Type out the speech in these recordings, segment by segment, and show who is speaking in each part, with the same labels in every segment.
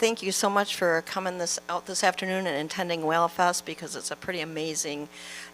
Speaker 1: thank you so much for coming out this afternoon and attending Whale Fest, because it's a pretty amazing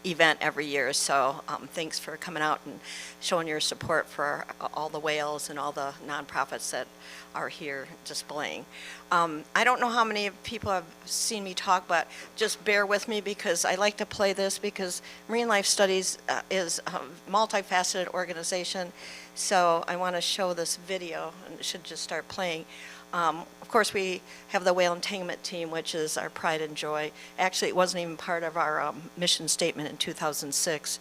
Speaker 1: event every year. So thanks for coming out and showing your support for all the whales and all the nonprofits that are here displaying. I don't know how many people have seen me talk, but just bear with me, because I like to play this, because Marine Life Studies is a multifaceted organization. So I want to show this video, and it should just start playing. Of course, we have the Whale Entanglement team, which is our pride and joy. Actually, it wasn't even part of our mission statement in 2006.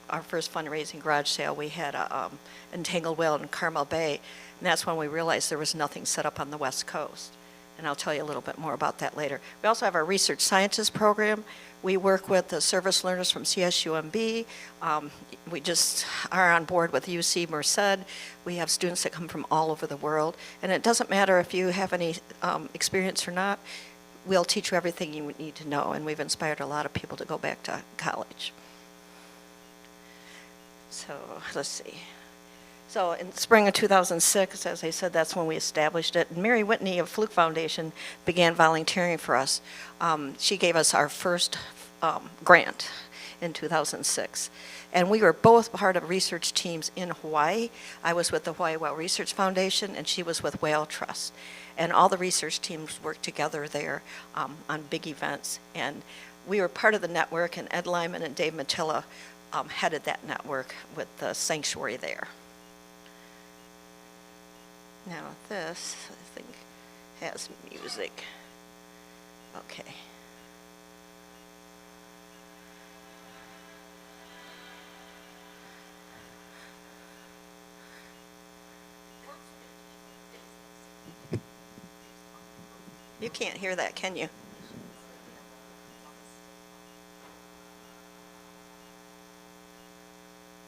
Speaker 1: Our first fundraising garage sale, we had a entangled whale in Carmel Bay, and that's when we realized there was nothing set up on the West Coast. And I'll tell you a little bit more about that later. We also have our research scientist program. We work with the service learners from CSUMB. We just are on board with UC Merced. We have students that come from all over the world. And it doesn't matter if you have any experience or not, we'll teach you everything you need to know. And we've inspired a lot of people to go back to college. So let's see. So in spring of 2006, as I said, that's when we established it. And Mary Whitney of Fluke Foundation began volunteering for us. She gave us our first grant in 2006. And we were both part of research teams in Hawaii. I was with the Hawaii Whale Research Foundation, and she was with Whale Trust. And all the research teams worked together there on big events. And we were part of the network, and Ed Lyman and Dave Matilla headed that network with the sanctuary there. Now this, I think, has music. Okay. You can't hear that, can you?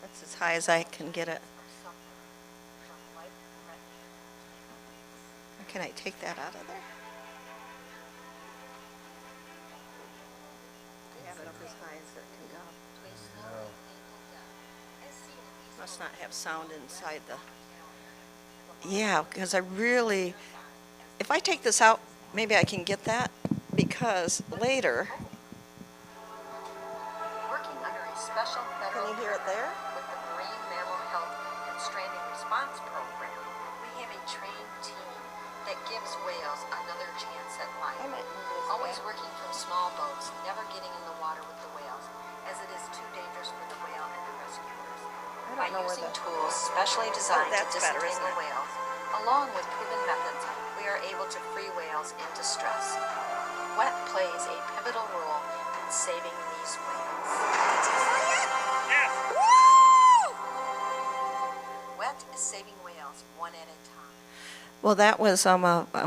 Speaker 1: That's as high as I can get it. Can I take that out of there? Have it up as high as it can go. No. Must not have sound inside the... Yeah, because I really... If I take this out, maybe I can get that, because later...
Speaker 2: Working under a special federal...
Speaker 1: Can you hear it there?
Speaker 2: With the Marine Mammal Health and Stranding Response Program, we have a trained team that gives whales another chance at life. Always working from small boats, never getting in the water with the whales, as it is too dangerous for the whale and the rescuers. By using tools specially designed to disentangle whales, along with proven methods, we are able to free whales in distress. WET plays a pivotal role in saving these whales.
Speaker 3: Yes.
Speaker 2: WET is saving whales one at a time.
Speaker 1: Well, that was a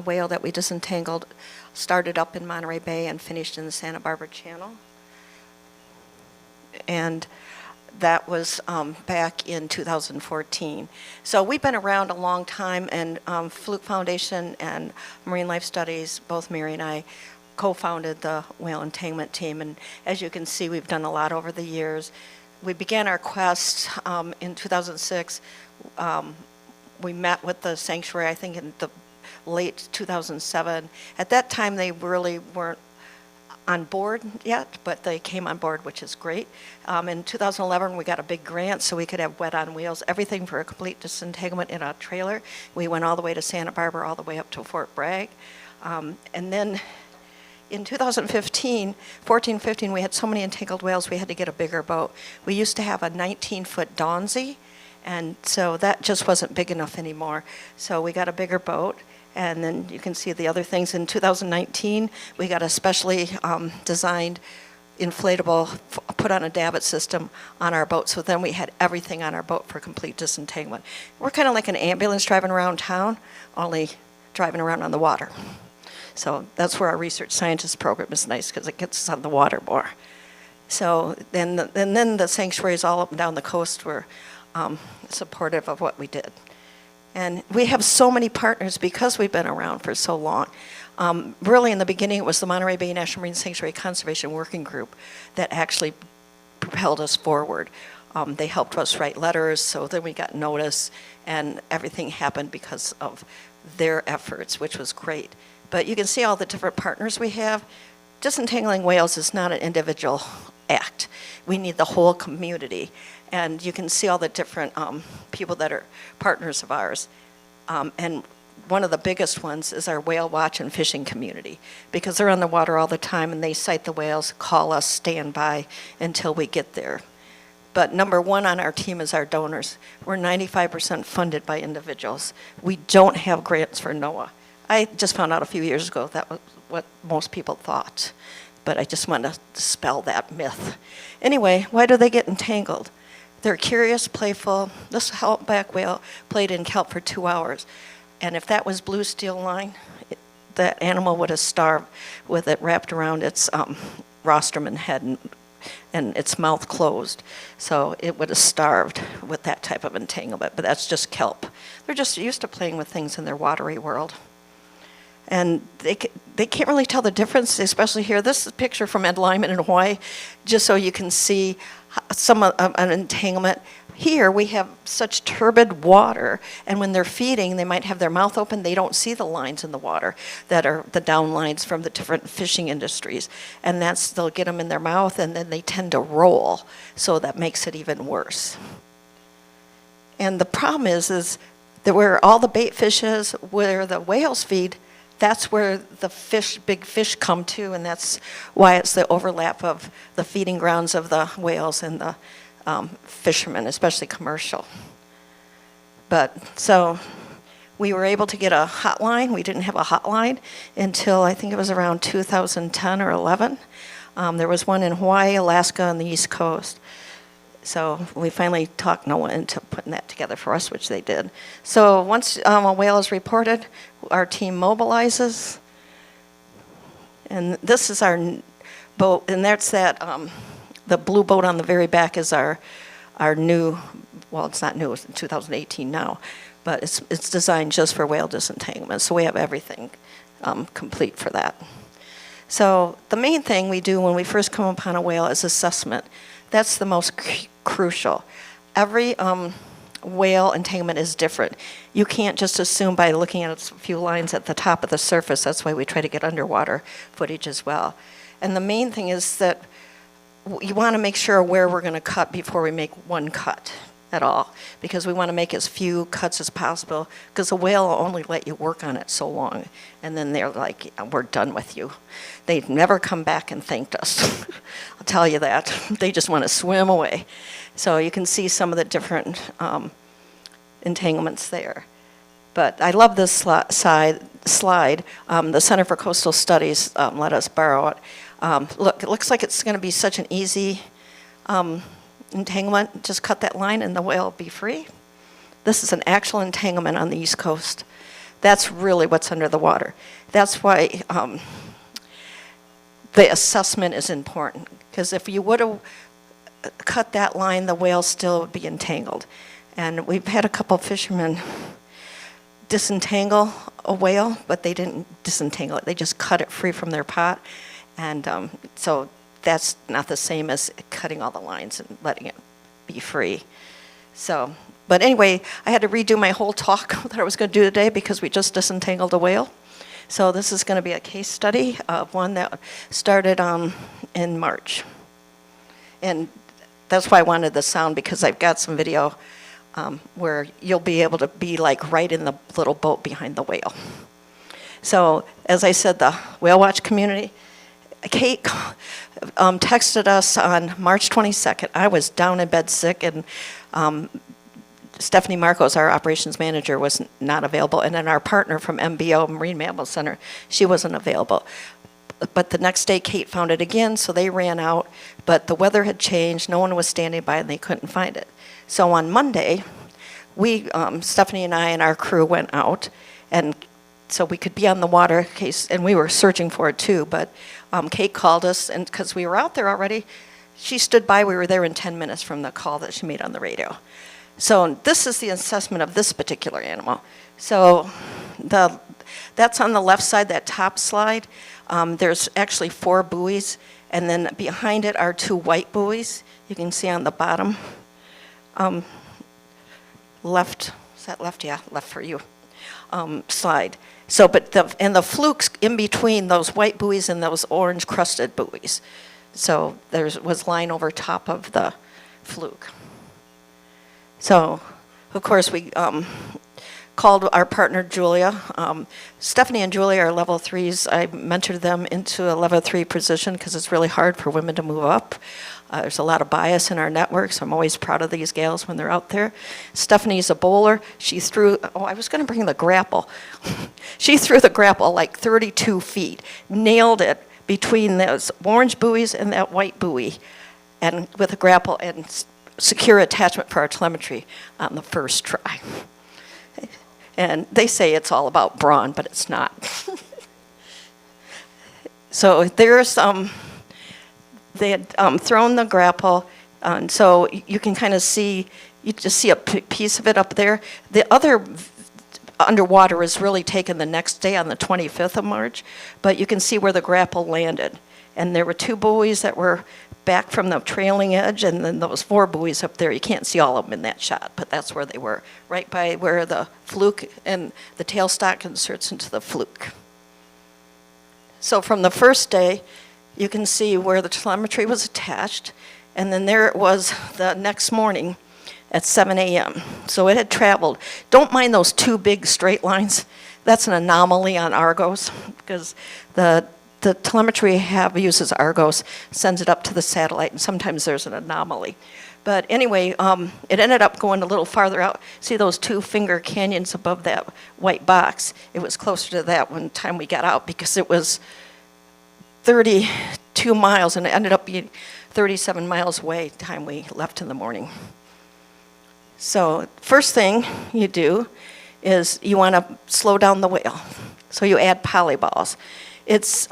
Speaker 1: whale that we disentangled, started up in Monterey Bay and finished in the Santa Barbara Channel. And that was back in 2014. So we've been around a long time, and Fluke Foundation and Marine Life Studies, both Mary and I, co-founded the Whale Entanglement team. And as you can see, we've done a lot over the years. We began our quest in 2006. We met with the sanctuary, I think, in the late 2007. At that time, they really weren't on board yet, but they came on board, which is great. In 2011, we got a big grant so we could have Wet on Wheels, everything for a complete disentanglement in a trailer. We went all the way to Santa Barbara, all the way up to Fort Bragg. And then in 2015, 14-15, we had so many entangled whales, we had to get a bigger boat. We used to have a 19-foot Donsey, and so that just wasn't big enough anymore. So we got a bigger boat, and then you can see the other things. In 2019, we got a specially designed inflatable, put on a davit system on our boat. So then we had everything on our boat for complete disentanglement. We're kind of like an ambulance driving around town, only driving around on the water. So that's where our research scientist program is nice, because it gets us on the water more. So then the sanctuaries all up and down the coast were supportive of what we did. And we have so many partners because we've been around for so long. Really in the beginning it was the Monterey Bay National Marine Sanctuary Conservation Working Group that actually propelled us forward. They helped us write letters, so then we got notice, and everything happened because of their efforts, which was great. But you can see all the different partners we have. Disentangling whales is not an individual act. We need the whole community. And you can see all the different people that are partners of ours. And one of the biggest ones is our whale watch and fishing community, because they're on the water all the time and they sight the whales, call us, stand by until we get there. But number one on our team is our donors. We're 95% funded by individuals. We don't have grants for NOAA. I just found out a few years ago that was what most people thought, but I just want to dispel that myth. Anyway, why do they get entangled? They're curious, playful. This humpback whale played in kelp for 2 hours, and if that was blue steel line, that animal would have starved with it wrapped around its rostrum and head and its mouth closed. So it would have starved with that type of entanglement, but that's just kelp. They're just used to playing with things in their watery world. And they can't really tell the difference, especially here. This is a picture from Entanglement in Hawaii, just so you can see some of an entanglement. Here we have such turbid water, and when they're feeding, they might have their mouth open. They don't see the lines in the water that are the down lines from the different fishing industries. And they'll get them in their mouth, and then they tend to roll, so that makes it even worse. And the problem is that where all the bait fish is, where the whales feed, that's where the big fish come to, and that's why it's the overlap of the feeding grounds of the whales and the fishermen, especially commercial. But so we were able to get a hotline. We didn't have a hotline until I think it was around 2010 or 11. There was one in Hawaii, Alaska, and the East Coast. So we finally talked NOAA into putting that together for us, which they did. So once a whale is reported, our team mobilizes. And this is our boat, and that's the blue boat on the very back is our new, well, it's not new, it's in 2018 now, but it's designed just for whale disentanglement. So we have everything complete for that. So the main thing we do when we first come upon a whale is assessment. That's the most crucial. Every whale entanglement is different. You can't just assume by looking at a few lines at the top of the surface. That's why we try to get underwater footage as well. And the main thing is that you want to make sure where we're going to cut before we make one cut at all, because we want to make as few cuts as possible, because a whale will only let you work on it so long, and then they're like, we're done with you. They've never come back and thanked us. I'll tell you that. They just want to swim away. So you can see some of the different entanglements there. But I love this slide. The Center for Coastal Studies let us borrow it. Look, it looks like it's going to be such an easy entanglement. Just cut that line and the whale will be free. This is an actual entanglement on the East Coast. That's really what's under the water. That's why the assessment is important, because if you would have cut that line, the whale still would be entangled. And we've had a couple fishermen disentangle a whale, but they didn't disentangle it. They just cut it free from their pot. And so that's not the same as cutting all the lines and letting it be free. So, but anyway, I had to redo my whole talk that I was going to do today because we just disentangled a whale. So this is going to be a case study of one that started in March. And that's why I wanted the sound, because I've got some video where you'll be able to be like right in the little boat behind the whale. So as I said, the Whale Watch community, Kate texted us on March 22nd. I was down in bed sick, and Stephanie Marcos, our operations manager, was not available. And then our partner from MBO, Marine Mammal Center, she wasn't available. But the next day, Kate found it again, so they ran out. But the weather had changed. No one was standing by, and they couldn't find it. So on Monday, Stephanie and I and our crew went out, and so we could be on the water, and we were searching for it too. But Kate called us, and because we were out there already, she stood by. We were there in 10 minutes from the call that she made on the radio. So this is the assessment of this particular animal. So that's on the left side, that top slide. There's actually 4 buoys, and then behind it are 2 white buoys. You can see on the bottom. Left, is that left? Yeah, left for you. Slide. So, but the flukes in between those white buoys and those orange crusted buoys. So there was line over top of the fluke. So, of course, we called our partner Julia. Stephanie and Julia are level 3s. I mentored them into a level 3 position because it's really hard for women to move up. There's a lot of bias in our network, so I'm always proud of these gals when they're out there. Stephanie's a bowler. She threw, I was going to bring the grapple. She threw the grapple like 32 feet, nailed it between those orange buoys and that white buoy, and with a grapple and secure attachment for our telemetry on the first try. And they say it's all about brawn, but it's not. So there's they had thrown the grapple, and so you can kind of see, you just see a piece of it up there. The other underwater was really taken the next day on the 25th of March, but you can see where the grapple landed. And there were 2 buoys that were back from the trailing edge, and then those 4 buoys up there. You can't see all of them in that shot, but that's where they were, right by where the fluke and the tailstock inserts into the fluke. So from the first day, you can see where the telemetry was attached, and then there it was the next morning at 7 a.m. So it had traveled. Don't mind those 2 big straight lines. That's an anomaly on Argos, because the telemetry uses Argos, sends it up to the satellite, and sometimes there's an anomaly. But anyway, it ended up going a little farther out. See those 2 finger canyons above that white box? It was closer to that one time we got out, because it was 32 miles, and it ended up being 37 miles away the time we left in the morning. So first thing you do is you want to slow down the whale. So you add polyballs. It's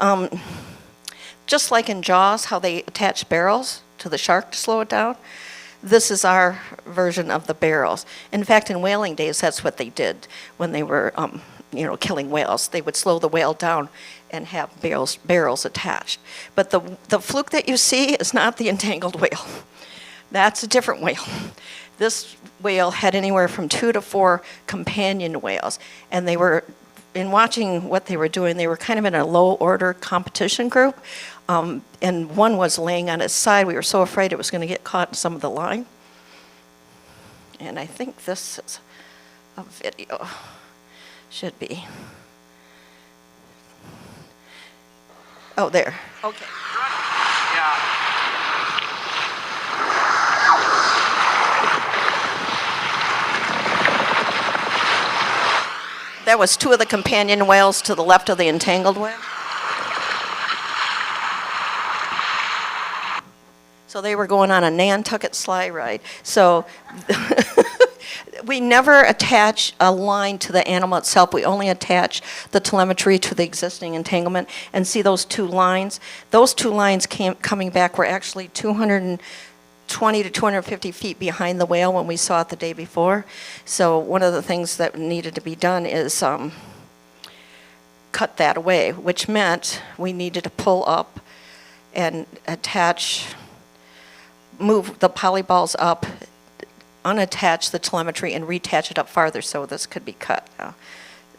Speaker 1: just like in Jaws, how they attach barrels to the shark to slow it down. This is our version of the barrels. In fact, in whaling days, that's what they did when they were killing whales. They would slow the whale down and have barrels attached. But the fluke that you see is not the entangled whale. That's a different whale. This whale had anywhere from 2 to 4 companion whales, and they were, in watching what they were doing, they were kind of in a low-order competition group, and one was laying on its side. We were so afraid it was going to get caught in some of the line. And I think this is a video. Should be. Oh, there. Okay.
Speaker 3: Yeah.
Speaker 1: That was 2 of the companion whales to the left of the entangled whale. So they were going on a Nantucket sleigh ride. So we never attach a line to the animal itself. We only attach the telemetry to the existing entanglement. And see those 2 lines? Those 2 lines coming back were actually 220 to 250 feet behind the whale when we saw it the day before. So one of the things that needed to be done is cut that away, which meant we needed to pull up and move the polyballs up, unattach the telemetry, and reattach it up farther so this could be cut. Now,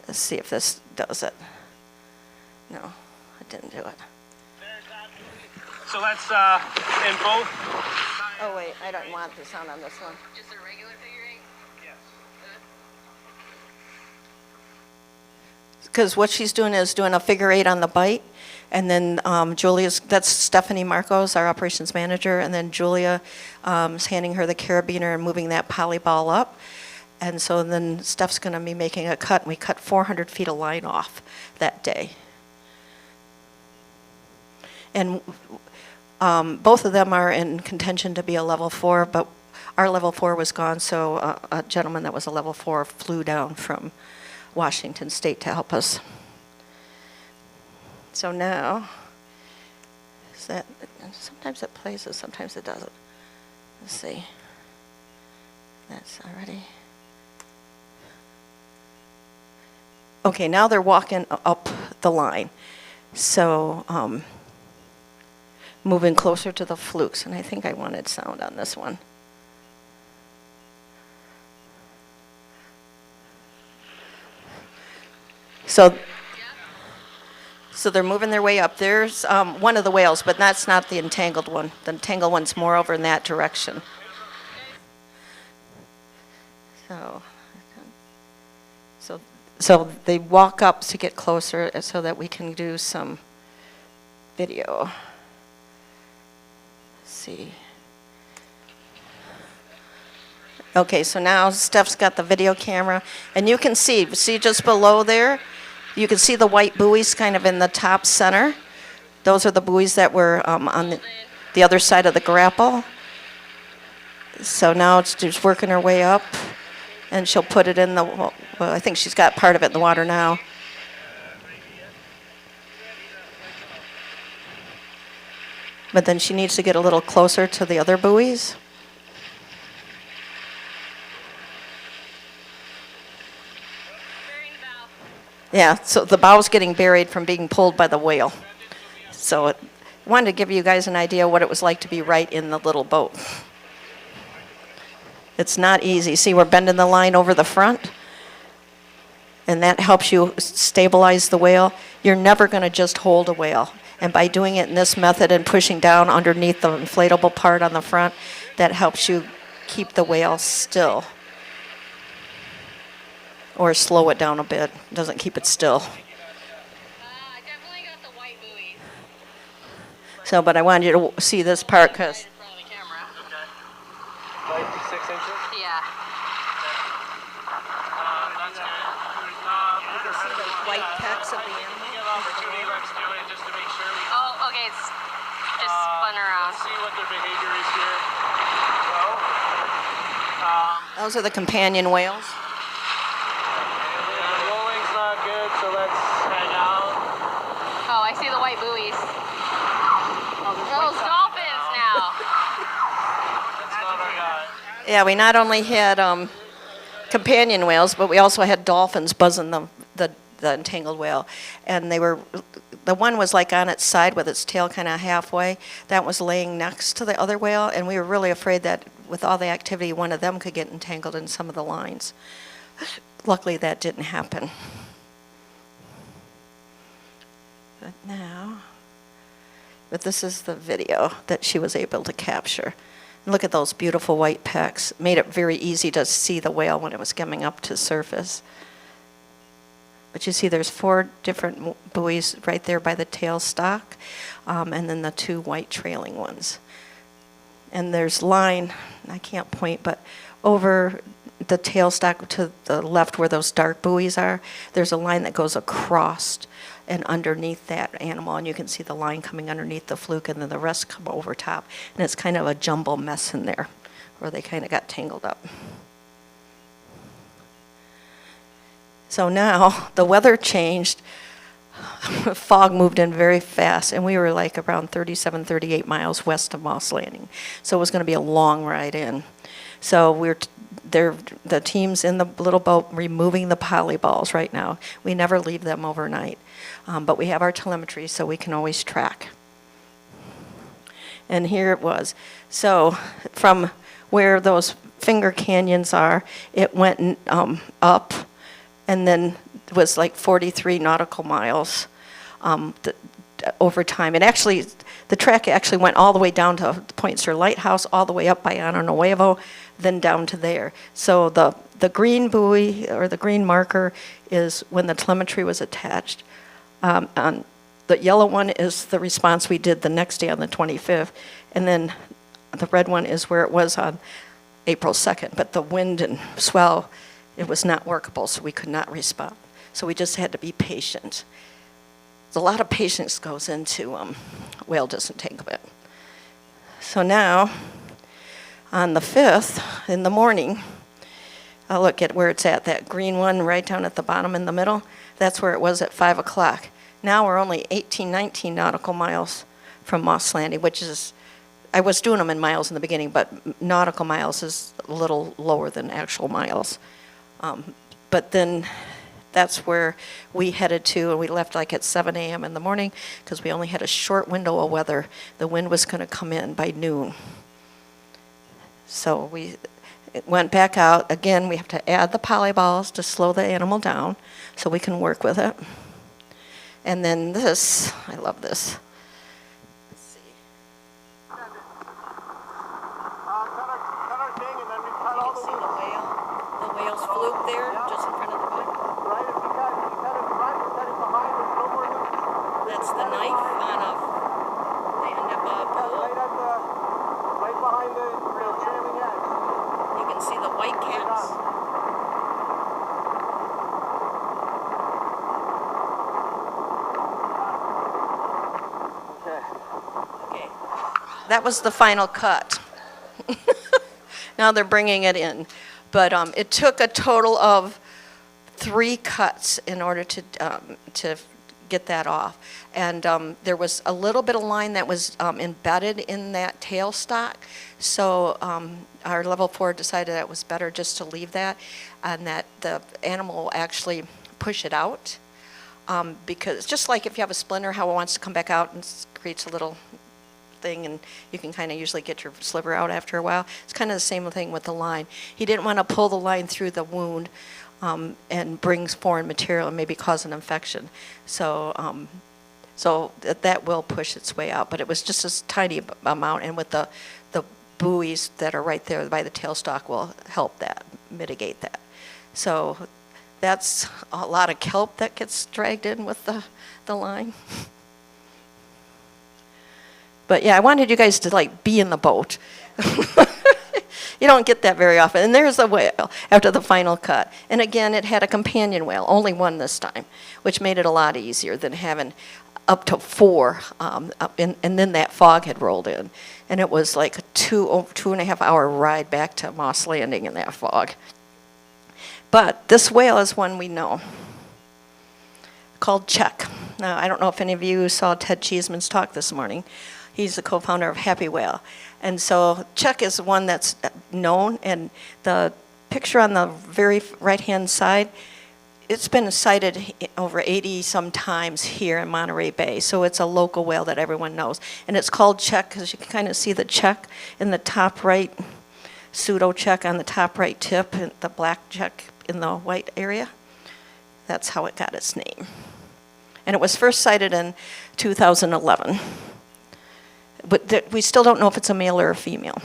Speaker 1: let's see if this does it. No, it didn't do it.
Speaker 3: So that's in both.
Speaker 1: Oh wait, I don't want the sound on this one.
Speaker 2: Just a regular figure 8?
Speaker 3: Yes.
Speaker 1: Because what she's doing is doing a figure 8 on the bite, and then that's Stephanie Marcos, our operations manager, and then Julia is handing her the carabiner and moving that polyball up. And so then Steph's going to be making a cut, and we cut 400 feet of line off that day. And both of them are in contention to be a level 4, but our level 4 was gone, so a gentleman that was a level 4 flew down from Washington State to help us. So now, sometimes it plays and sometimes it doesn't. Let's see. That's already. Okay, now they're walking up the line. So, moving closer to the flukes, and I think I wanted sound on this one. So So they're moving their way up. There's one of the whales, but that's not the entangled one. The entangled one's more over in that direction. So, so they walk up to get closer so that we can do some video. Let's see. Okay, so now Steph's got the video camera, and you can see just below there, you can see the white buoys kind of in the top center. Those are the buoys that were on the other side of the grapple. So now it's just working her way up, and she'll put it in the, well, I think she's got part of it in the water now. But then she needs to get a little closer to the other buoys. Yeah, so the bow's getting buried from being pulled by the whale. So I wanted to give you guys an idea what it was like to be right in the little boat. It's not easy. See, we're bending the line over the front, and that helps you stabilize the whale. You're never going to just hold a whale. And by doing it in this method and pushing down underneath the inflatable part on the front, that helps you keep the whale still. Or slow it down a bit. Doesn't keep it still.
Speaker 2: I definitely got the white buoys.
Speaker 1: So, but I wanted you to see this part because.
Speaker 2: In front of the camera.
Speaker 3: Like 6 inches?
Speaker 2: Yeah.
Speaker 3: That's good.
Speaker 1: You can see the white pecks of the animal.
Speaker 3: Give opportunity, let's do it just to make sure we
Speaker 2: Oh, okay. It's just spun around.
Speaker 3: see what their behavior is here.
Speaker 1: Those are the companion whales.
Speaker 3: Rolling's not good, so let's hang out.
Speaker 2: Oh, I see the white buoys. Those dolphins now.
Speaker 3: That's not our guy.
Speaker 1: Yeah, we not only had companion whales, but we also had dolphins buzzing the entangled whale. And they were, the one was like on its side with its tail kind of halfway. That was laying next to the other whale, and we were really afraid that with all the activity, one of them could get entangled in some of the lines. Luckily, that didn't happen. But this is the video that she was able to capture. And look at those beautiful white pecks. Made it very easy to see the whale when it was coming up to surface. But you see there's 4 different buoys right there by the tail stalk, and then the 2 white trailing ones. And there's line, I can't point, but over the tailstock to the left where those dark buoys are, there's a line that goes across and underneath that animal, and you can see the line coming underneath the fluke, and then the rest come over top. And it's kind of a jumble mess in there where they kind of got tangled up. So now the weather changed. Fog moved in very fast, and we were like around 37, 38 miles west of Moss Landing. So it was going to be a long ride in. So the team's in the little boat removing the polyballs right now. We never leave them overnight. But we have our telemetry, so we can always track. And here it was. So from where those finger canyons are, it went up, and then it was like 43 nautical miles over time. And actually, the track actually went all the way down to Point Sur Lighthouse, all the way up by Ano Nuevo, then down to there. So the green buoy, or the green marker, is when the telemetry was attached. On the yellow one is the response we did the next day on the 25th, and then the red one is where it was on April 2nd. But the wind and swell, it was not workable, so we could not respond. So we just had to be patient. A lot of patience goes into whale disentanglement. So now, on the 5th, in the morning, I'll look at where it's at, that green one right down at the bottom in the middle. That's where it was at 5 o'clock. Now we're only 18, 19 nautical miles from Moss Landing, which is, I was doing them in miles in the beginning, but nautical miles is a little lower than actual miles. But then that's where we headed to, and we left like at 7 a.m. in the morning because we only had a short window of weather. The wind was going to come in by noon. So we went back out. Again, we have to add the polyballs to slow the animal down so we can work with it. And then this, I love this. Let's see.
Speaker 3: Cut our thing and then we cut
Speaker 1: You
Speaker 3: all
Speaker 1: can
Speaker 3: the
Speaker 1: see the
Speaker 3: loose.
Speaker 1: whale. The whale's fluke there, just in front of the book.
Speaker 3: Right, if you cut it front, you cut it behind, there's no more loose.
Speaker 1: That's the knife on a, the end of a pole.
Speaker 3: Right behind the trailing edge.
Speaker 1: You can see the white caps. Okay. That was the final cut. Now they're bringing it in. But it took a total of 3 cuts in order to get that off. And there was a little bit of line that was embedded in that tailstock. So our level 4 decided that it was better just to leave that and that the animal will actually push it out. Because it's just like if you have a splinter, how it wants to come back out and creates a little thing, and you can kind of usually get your sliver out after a while. It's kind of the same thing with the line. He didn't want to pull the line through the wound and brings foreign material and maybe cause an infection. So that will push its way out, but it was just a tiny amount, and with the buoys that are right there by the tailstock will help that, mitigate that. So that's a lot of kelp that gets dragged in with the line. But yeah, I wanted you guys to like be in the boat. You don't get that very often. And there's a whale after the final cut. And again, it had a companion whale, only one this time, which made it a lot easier than having up to 4. And then that fog had rolled in. And it was like a 2.5 hour ride back to Moss Landing in that fog. But this whale is one we know, called Chuck. Now, I don't know if any of you saw Ted Cheeseman's talk this morning. He's the co-founder of Happy Whale. And so Chuck is one that's known, and the picture on the very right-hand side, it's been sighted over 80-some times here in Monterey Bay. So it's a local whale that everyone knows. And it's called Chuck because you can kind of see the check in the top right, pseudo check on the top right tip, and the black check in the white area. That's how it got its name. And it was first sighted in 2011. But we still don't know if it's a male or a female.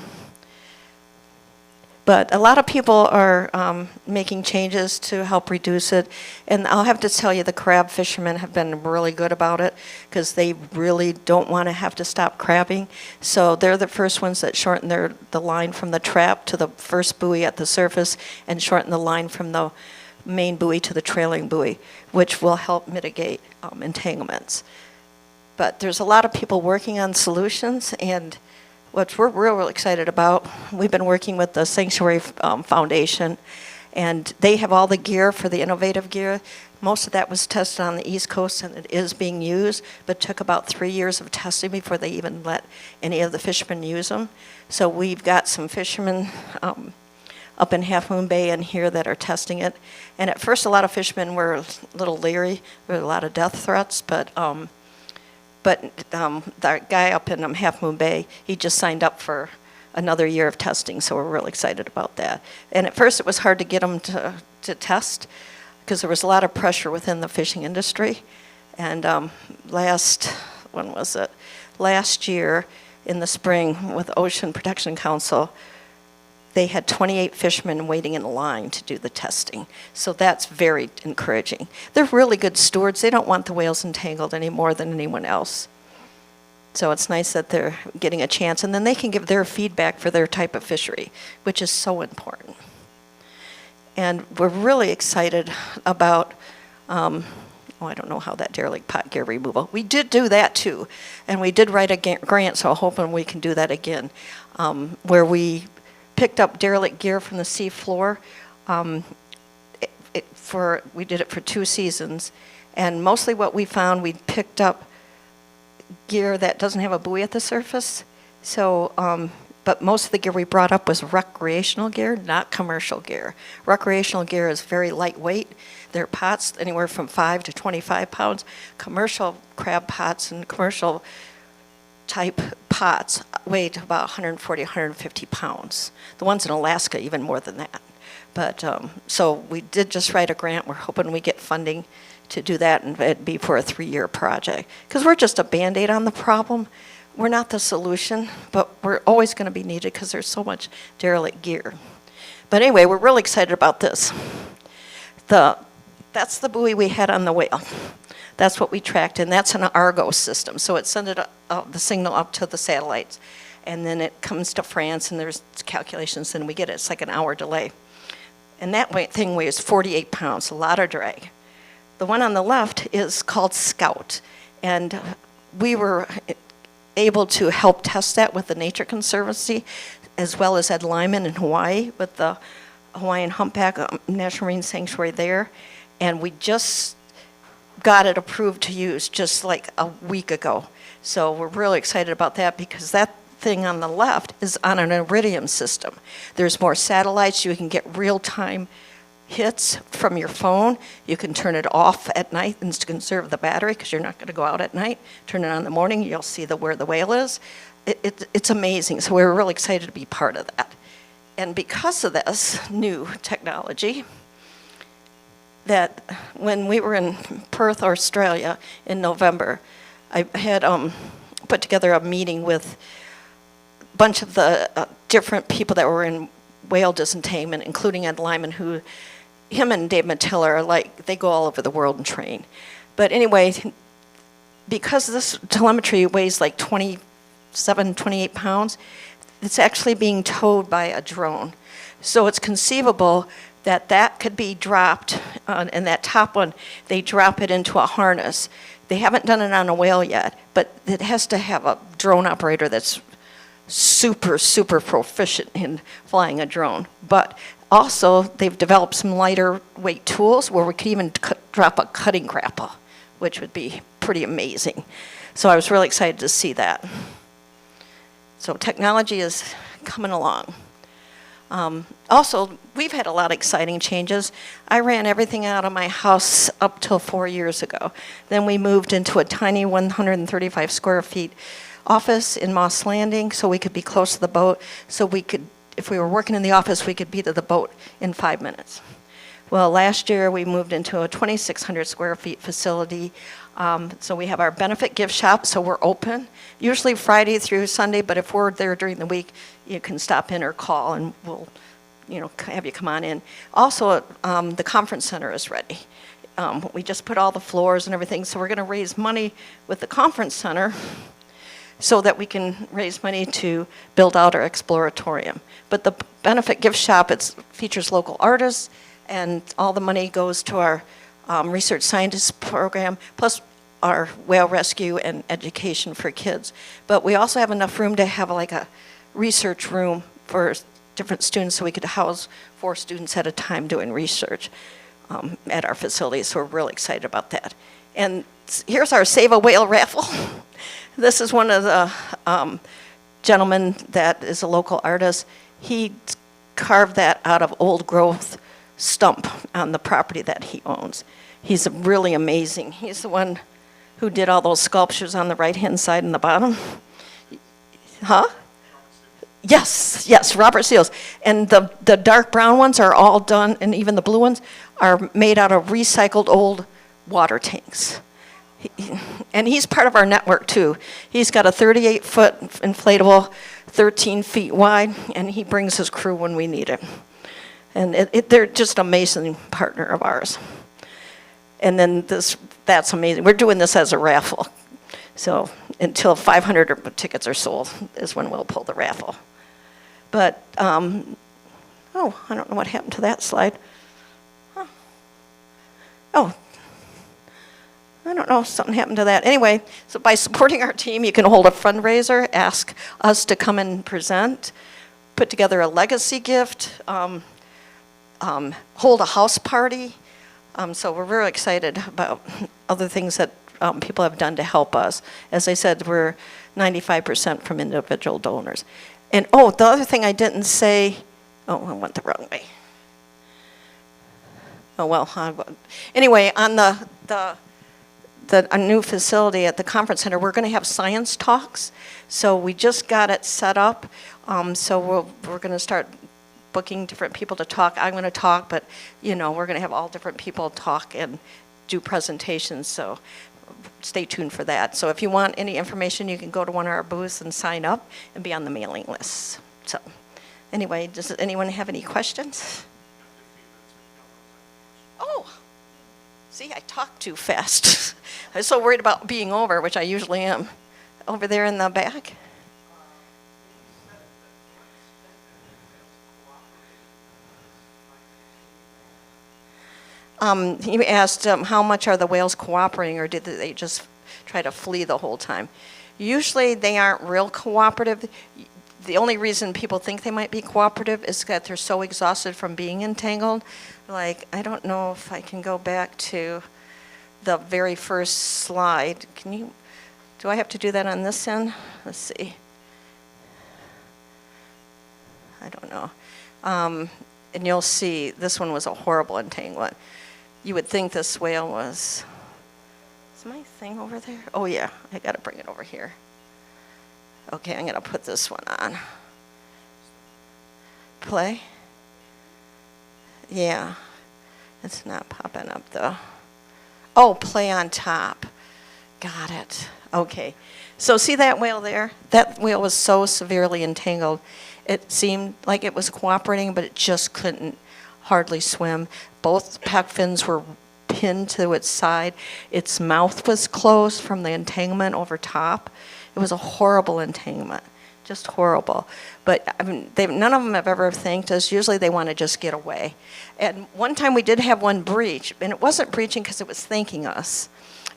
Speaker 1: But a lot of people are making changes to help reduce it. And I'll have to tell you, the crab fishermen have been really good about it because they really don't want to have to stop crabbing. So they're the first ones that shorten the line from the trap to the first buoy at the surface and shorten the line from the main buoy to the trailing buoy, which will help mitigate entanglements. But there's a lot of people working on solutions, and what we're real excited about, we've been working with the Sanctuary Foundation, and they have all the gear for the innovative gear. Most of that was tested on the East Coast, and it is being used, but took about 3 years of testing before they even let any of the fishermen use them. So we've got some fishermen up in Half Moon Bay and here that are testing it. And at first, a lot of fishermen were a little leery. There were a lot of death threats, but the guy up in Half Moon Bay, he just signed up for another year of testing, so we're really excited about that. And at first it was hard to get him to test because there was a lot of pressure within the fishing industry. And last year in the spring with Ocean Protection Council, they had 28 fishermen waiting in line to do the testing. So that's very encouraging. They're really good stewards. They don't want the whales entangled any more than anyone else. So it's nice that they're getting a chance. And then they can give their feedback for their type of fishery, which is so important. And we're really excited about, I don't know how that derelict pot gear removal. We did do that too. And we did write a grant, so I'm hoping we can do that again, where we picked up derelict gear from the sea floor. We did it for 2 seasons, and mostly what we found, we picked up gear that doesn't have a buoy at the surface. So, but most of the gear we brought up was recreational gear, not commercial gear. Recreational gear is very lightweight. They're pots anywhere from 5 to 25 pounds. Commercial crab pots and commercial type pots weigh to about 140, 150 pounds. The ones in Alaska, even more than that. But so we did just write a grant. We're hoping we get funding to do that, and it'd be for a 3-year project. Because we're just a Band-Aid on the problem. We're not the solution, but we're always going to be needed because there's so much derelict gear. But anyway, we're really excited about this. That's the buoy we had on the whale. That's what we tracked, and that's an Argo system. So it sends the signal up to the satellites, and then it comes to France, and there's calculations, and we get it. It's like an hour delay. And that thing weighs 48 pounds, a lot of drag. The one on the left is called Scout, and we were able to help test that with the Nature Conservancy, as well as Ed Lyman in Hawaii with the Hawaiian Humpback National Marine Sanctuary there. And we just got it approved to use just like a week ago. So we're really excited about that because that thing on the left is on an iridium system. There's more satellites. You can get real-time hits from your phone. You can turn it off at night and to conserve the battery because you're not going to go out at night. Turn it on in the morning, you'll see where the whale is. It's amazing. So we're really excited to be part of that. And because of this new technology, that when we were in Perth, Australia in November, I had put together a meeting with a bunch of the different people that were in whale disentainment, including Ed Lyman, him and Dave Matilla are like, they go all over the world and train. But anyway, because this telemetry weighs like 27, 28 pounds, it's actually being towed by a drone. So it's conceivable that could be dropped, and that top one, they drop it into a harness. They haven't done it on a whale yet, but it has to have a drone operator that's super, super proficient in flying a drone. But also, they've developed some lighter weight tools where we could even drop a cutting grapple, which would be pretty amazing. So I was really excited to see that. So technology is coming along. Also, we've had a lot of exciting changes. I ran everything out of my house up till 4 years ago. Then we moved into a tiny 135 square feet office in Moss Landing so we could be close to the boat, so we could, if we were working in the office, we could be to the boat in 5 minutes. Well, last year we moved into a 2,600 square feet facility. So we have our benefit gift shop, so we're open, usually Friday through Sunday, but if we're there during the week, you can stop in or call and we'll, have you come on in. Also, the conference center is ready. We just put all the floors and everything, so we're gonna raise money with the conference center so that we can raise money to build out our exploratorium. But the benefit gift shop, it features local artists, and all the money goes to our research scientist program, plus our whale rescue and education for kids. But we also have enough room to have like a research room for different students, so we could house 4 students at a time doing research at our facility, so we're really excited about that. And here's our Save a Whale raffle. This is one of the gentlemen that is a local artist. He carved that out of old growth stump on the property that he owns. He's really amazing. He's the one who did all those sculptures on the right-hand side and the bottom. Huh? Yes, Robert Seals. And the dark brown ones are all done, and even the blue ones are made out of recycled old water tanks. And he's part of our network too. He's got a 38-foot inflatable, 13 feet wide, and he brings his crew when we need it. And they're just an amazing partner of ours. And then that's amazing. We're doing this as a raffle. So until 500 tickets are sold is when we'll pull the raffle. But, I don't know what happened to that slide. Huh. Oh, I don't know, something happened to that. Anyway, so by supporting our team, you can hold a fundraiser, ask us to come and present, put together a legacy gift, hold a house party. So we're very excited about other things that people have done to help us. As I said, we're 95% from individual donors. And the other thing I didn't say, I went the wrong way. Anyway, on a new facility at the conference center, we're going to have science talks. So we just got it set up. So we're going to start booking different people to talk. I'm going to talk, but we're going to have all different people talk, and do presentations, so stay tuned for that. So if you want any information, you can go to one of our booths and sign up and be on the mailing list. So anyway, does anyone have any questions? Oh, see, I talk too fast. I was so worried about being over, which I usually am. Over there in the back. You asked how much are the whales cooperating, or did they just try to flee the whole time? Usually they aren't real cooperative. The only reason people think they might be cooperative is that they're so exhausted from being entangled. Like, I don't know if I can go back to the very first slide. Do I have to do that on this end? Let's see. I don't know. And you'll see this one was a horrible entanglement. You would think this whale was, is my thing over there? Oh yeah, I gotta bring it over here. Okay, I'm gonna put this one on. Play? Yeah, it's not popping up though. Oh, play on top. Got it. Okay, so see that whale there? That whale was so severely entangled. It seemed like it was cooperating, but it just couldn't hardly swim. Both pec fins were pinned to its side. Its mouth was closed from the entanglement over top. It was a horrible entanglement, just horrible. But I mean, none of them have ever thanked us. Usually they want to just get away. And one time we did have one breach, and it wasn't breaching because it was thanking us.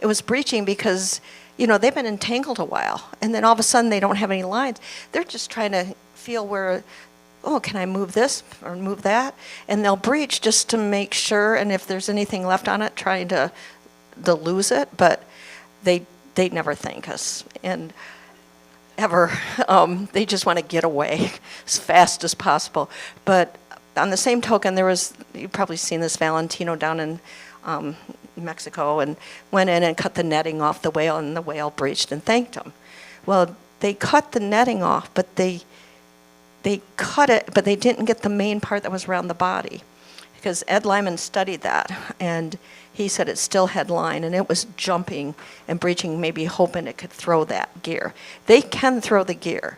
Speaker 1: It was breaching because, you know, they've been entangled a while, and then all of a sudden they don't have any lines. They're just trying to feel where, oh, can I move this or move that? And they'll breach just to make sure, and if there's anything left on it, trying to lose it, but they never thank us, and ever. They just want to get away as fast as possible. But on the same token, there was, you've probably seen this, Valentino down in Mexico, and went in and cut the netting off the whale, and the whale breached and thanked him. Well, they cut the netting off, but they cut it, but they didn't get the main part that was around the body, because Ed Lyman studied that, and he said it still had line, and it was jumping and breaching, maybe hoping it could throw that gear. They can throw the gear.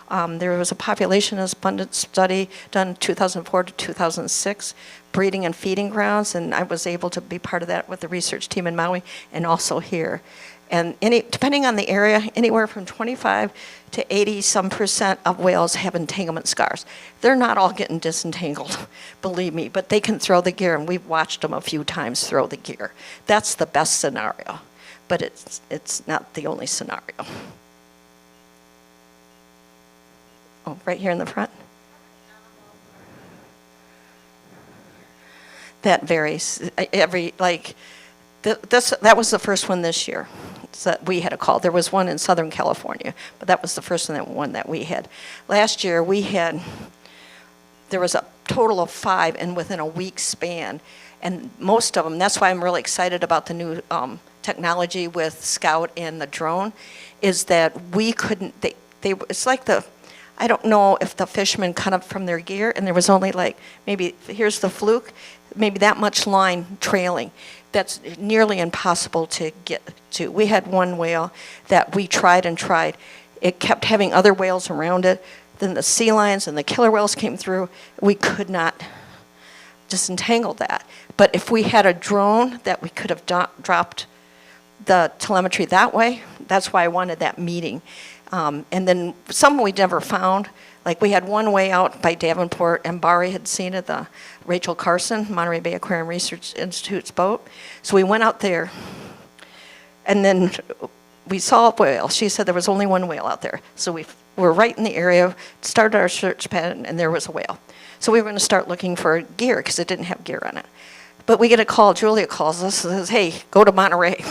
Speaker 1: There was a population abundance study done 2004 to 2006, breeding and feeding grounds, and I was able to be part of that with the research team in Maui and also here. And depending on the area, anywhere from 25 to 80% of whales have entanglement scars. They're not all getting disentangled, believe me, but they can throw the gear, and we've watched them a few times throw the gear. That's the best scenario, but it's not the only scenario. Oh, right here in the front. That varies. That was the first one this year that we had a call. There was one in Southern California, but that was the first one that we had. Last year there was a total of 5, and within a week span, and most of them, that's why I'm really excited about the new technology with Scout and the drone, is that we couldn't, it's like I don't know if the fishermen cut up from their gear, and there was only like, maybe, here's the fluke, maybe that much line trailing. That's nearly impossible to get to. We had one whale that we tried and tried. It kept having other whales around it. Then the sea lions and the killer whales came through. We could not disentangle that. But if we had a drone that we could have dropped the telemetry that way, that's why I wanted that meeting. And then some we never found. Like we had one way out by Davenport, and Barry had seen it, the Rachel Carson, Monterey Bay Aquarium Research Institute's boat. So we went out there, and then we saw a whale. She said there was only one whale out there. So we were right in the area, started our search pattern, and there was a whale. So we were going to start looking for gear because it didn't have gear on it. But we get a call, Julia calls us and says, hey, go to Monterey.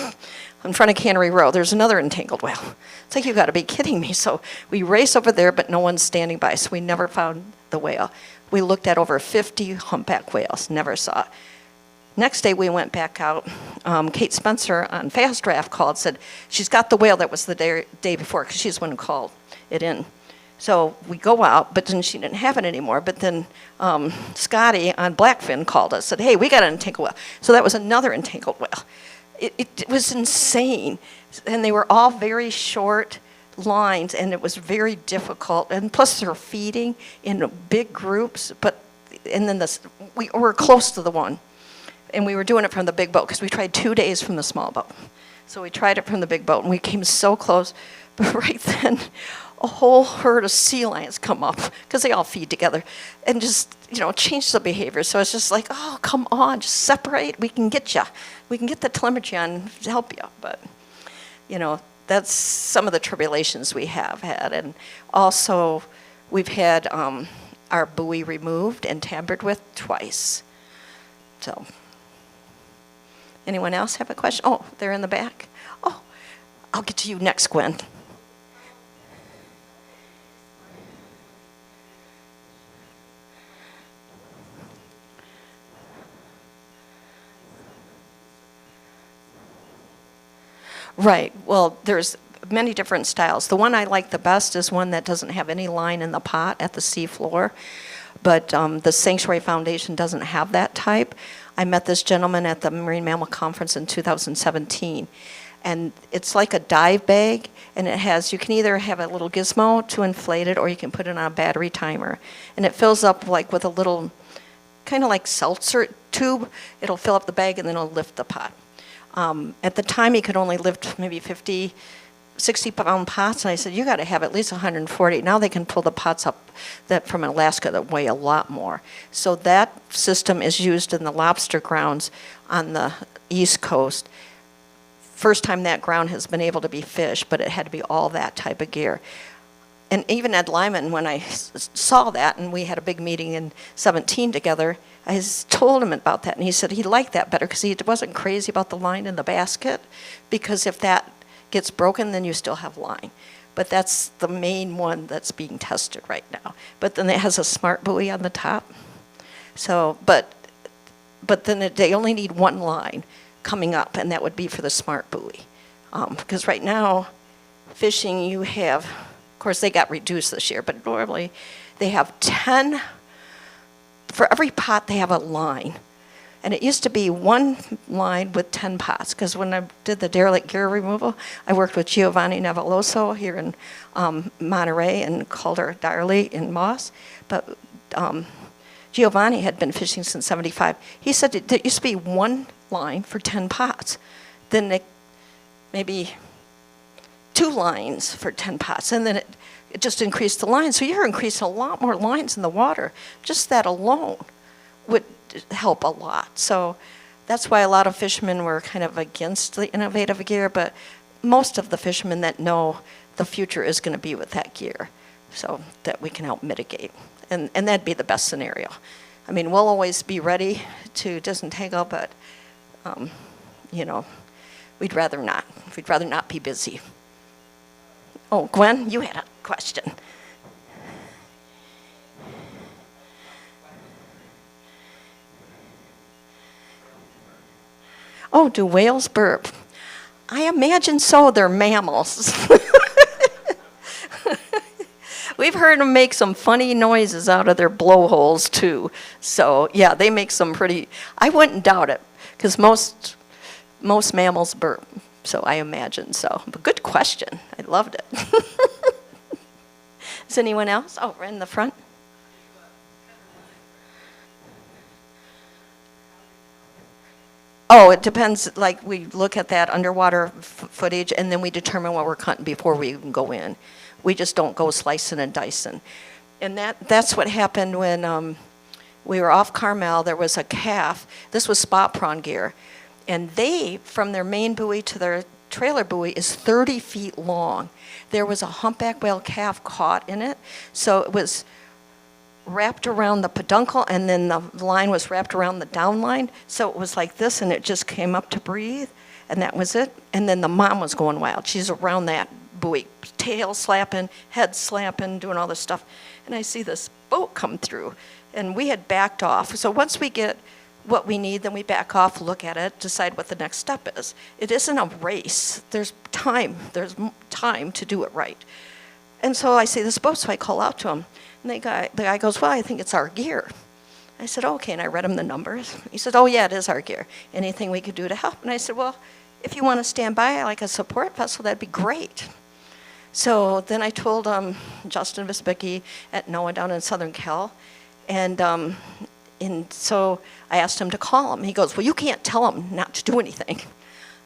Speaker 1: In front of Cannery Row, there's another entangled whale. It's like, you got to be kidding me. So we race over there, but no one's standing by, so we never found the whale. We looked at over 50 humpback whales, never saw it. Next day we went back out. Kate Spencer on Fast Draft called, said she's got the whale that was the day before, because she's the one who called it in. So we go out, but then she didn't have it anymore. But then Scotty on Blackfin called us, said, hey, we got an entangled whale. So that was another entangled whale. it was insane. And they were all very short lines, and it was very difficult. And plus they're feeding in big groups, and then we were close to the one. And we were doing it from the big boat because we tried 2 days from the small boat. So we tried it from the big boat, and we came so close. But right then, a whole herd of sea lions come up because they all feed together and just, change the behavior. So it's just like, oh, come on, just separate. We can get you. We can get the telemetry on to help you. But, that's some of the tribulations we have had. And also, we've had our buoy removed and tampered with twice. So, anyone else have a question? Oh, they're in the back. Oh, I'll get to you next, Gwen. Right. Well, there's many different styles. The one I like the best is one that doesn't have any line in the pot at the sea floor. But the Sanctuary Foundation doesn't have that type. I met this gentleman at the Marine Mammal Conference in 2017. And it's like a dive bag, and you can either have a little gizmo to inflate it, or you can put it on a battery timer. And it fills up like with a little, kind of like seltzer tube. It'll fill up the bag, and then it'll lift the pot. At the time, he could only lift maybe 50, 60-pound pots, and I said, you got to have at least 140. Now they can pull the pots up from Alaska that weigh a lot more. So that system is used in the lobster grounds on the East Coast. First time that ground has been able to be fished, but it had to be all that type of gear. And even Ed Lyman, when I saw that, and we had a big meeting in 17 together, I told him about that, and he said he liked that better because he wasn't crazy about the line in the basket, because if that gets broken, then you still have line. But that's the main one that's being tested right now. But then it has a smart buoy on the top. So, but then they only need one line coming up, and that would be for the smart buoy. Because right now, fishing, you have, of course, they got reduced this year, but normally they have 10. For every pot, they have a line. And it used to be one line with 10 pots, because when I did the derelict gear removal, I worked with Giovanni Neveloso here in Monterey and Calder Darley in Moss. But Giovanni had been fishing since 75. He said there used to be one line for 10 pots. Then maybe 2 lines for 10 pots. And then it just increased the lines. So you're increasing a lot more lines in the water. Just that alone would help a lot. So that's why a lot of fishermen were kind of against the innovative gear, but most of the fishermen that know the future is going to be with that gear, so that we can help mitigate. And that'd be the best scenario. I mean, we'll always be ready to disentangle, but, we'd rather not. We'd rather not be busy. Oh, Gwen, you had a question. Oh, do whales burp? I imagine so. They're mammals. We've heard them make some funny noises out of their blowholes, too. So, yeah, they make some pretty... I wouldn't doubt it, because most mammals burp. So I imagine so. But good question. I loved it. Is anyone else? Oh, right in the front. Oh, it depends. Like, we look at that underwater footage, and then we determine what we're cutting before we even go in. We just don't go slicing and dicing. And that's what happened when we were off Carmel. There was a calf. This was spot prawn gear. And they, from their main buoy to their trailer buoy, is 30 feet long. There was a humpback whale calf caught in it. So it was wrapped around the peduncle, and then the line was wrapped around the down line. So it was like this, and it just came up to breathe, and that was it. And then the mom was going wild. She's around that buoy, tail slapping, head slapping, doing all this stuff. And I see this boat come through, and we had backed off. So once we get what we need, then we back off, look at it, decide what the next step is. It isn't a race. There's time to do it right. And so I see this boat, so I call out to him. And the guy goes, well, I think it's our gear. I said, okay, and I read him the numbers. He said, oh, yeah, it is our gear. Anything we could do to help? And I said, well, if you want to stand by like a support vessel, that'd be great. So then I told Justin Visbicki at NOAA down in Southern Cal, and so I asked him to call him. He goes, well, you can't tell him not to do anything.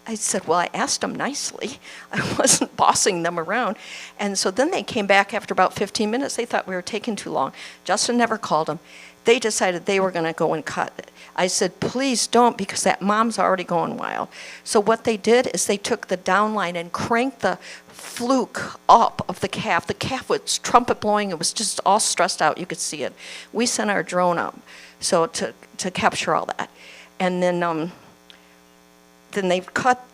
Speaker 1: I said, well, I asked them nicely. I wasn't bossing them around. And so then they came back after about 15 minutes. They thought we were taking too long. Justin never called them. They decided they were going to go and cut it. I said, please don't, because that mom's already going wild. So what they did is they took the downline and cranked the fluke up of the calf. The calf was trumpet blowing. It was just all stressed out. You could see it. We sent our drone up so to capture all that. And then they cut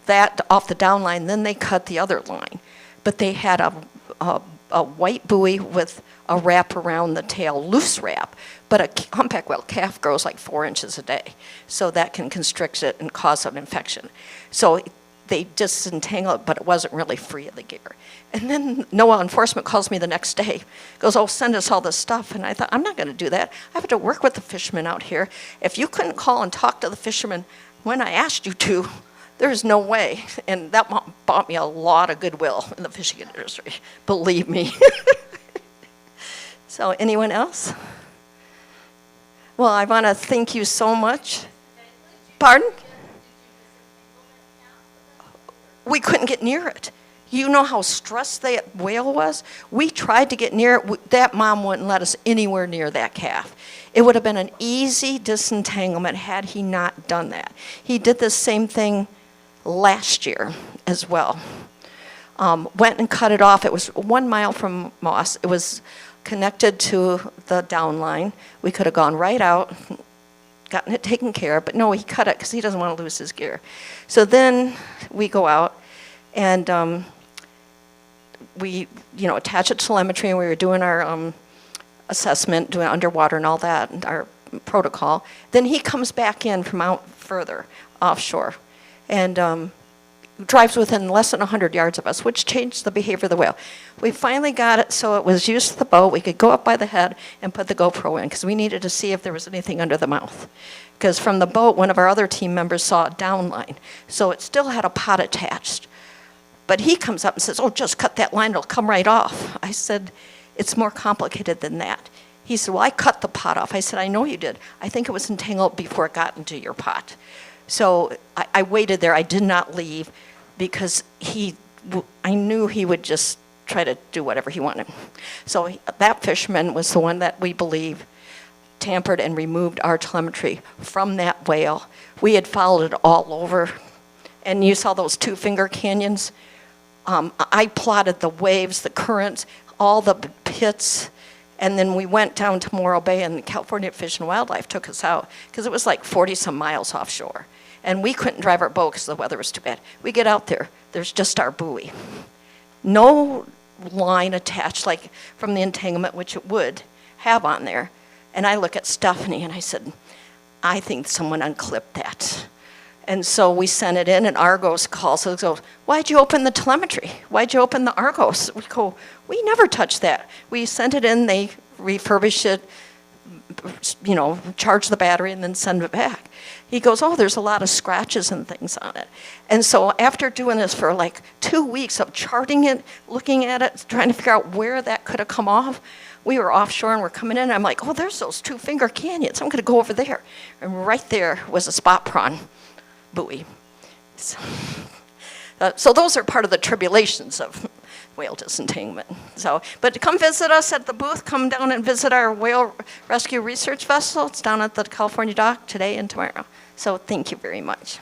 Speaker 1: that off the downline. Then they cut the other line. But they had a white buoy with a wrap around the tail, loose wrap. But a humpback whale calf grows like 4 inches a day. So that can constrict it and cause an infection. So they disentangle it, but it wasn't really free of the gear. And then NOAA enforcement calls me the next day, goes, oh, send us all this stuff. And I thought, I'm not going to do that. I have to work with the fishermen out here. If you couldn't call and talk to the fishermen when I asked you to, there's no way. And that bought me a lot of goodwill in the fishing industry, believe me. So anyone else? Well, I want to thank you so much. Pardon? We couldn't get near it. You know how stressed that whale was? We tried to get near it. That mom wouldn't let us anywhere near that calf. It would have been an easy disentanglement had he not done that. He did the same thing last year as well. Went and cut it off. It was 1 mile from Moss. It was connected to the downline. We could have gone right out, gotten it taken care of, but no, he cut it because he doesn't want to lose his gear. So then we go out and we, attach it to telemetry, and we were doing our assessment, doing underwater and all that, and our protocol. Then he comes back in from out further offshore and drives within less than 100 yards of us, which changed the behavior of the whale. We finally got it so it was used to the boat. We could go up by the head and put the GoPro in because we needed to see if there was anything under the mouth. Because from the boat, one of our other team members saw a downline. So it still had a pot attached. But he comes up and says, oh, just cut that line, it'll come right off. I said, it's more complicated than that. He said, well, I cut the pot off. I said, I know you did. I think it was entangled before it got into your pot. So I waited there. I did not leave because I knew he would just try to do whatever he wanted. So that fisherman was the one that we believe tampered and removed our telemetry from that whale. We had followed it all over. And you saw those 2-finger canyons. I plotted the waves, the currents, all the pits. And then we went down to Morro Bay, and the California Fish and Wildlife took us out because it was like 40-some miles offshore. And we couldn't drive our boat because the weather was too bad. We get out there. There's just our buoy. No line attached like from the entanglement, which it would have on there. And I look at Stephanie, and I said, I think someone unclipped that. And so we sent it in, and Argos calls us, goes, why'd you open the telemetry? Why'd you open the Argos? We go, we never touched that. We sent it in, they refurbish it, charge the battery, and then send it back. He goes, oh, there's a lot of scratches and things on it. And so after doing this for like 2 weeks of charting it, looking at it, trying to figure out where that could have come off, we were offshore and we're coming in, and I'm like, oh, there's those 2-finger canyons. I'm going to go over there. And right there was a spot prawn buoy. So those are part of the tribulations of whale disentanglement. But come visit us at the booth. Come down and visit our whale rescue research vessel. It's down at the California dock today and tomorrow. So thank you very much.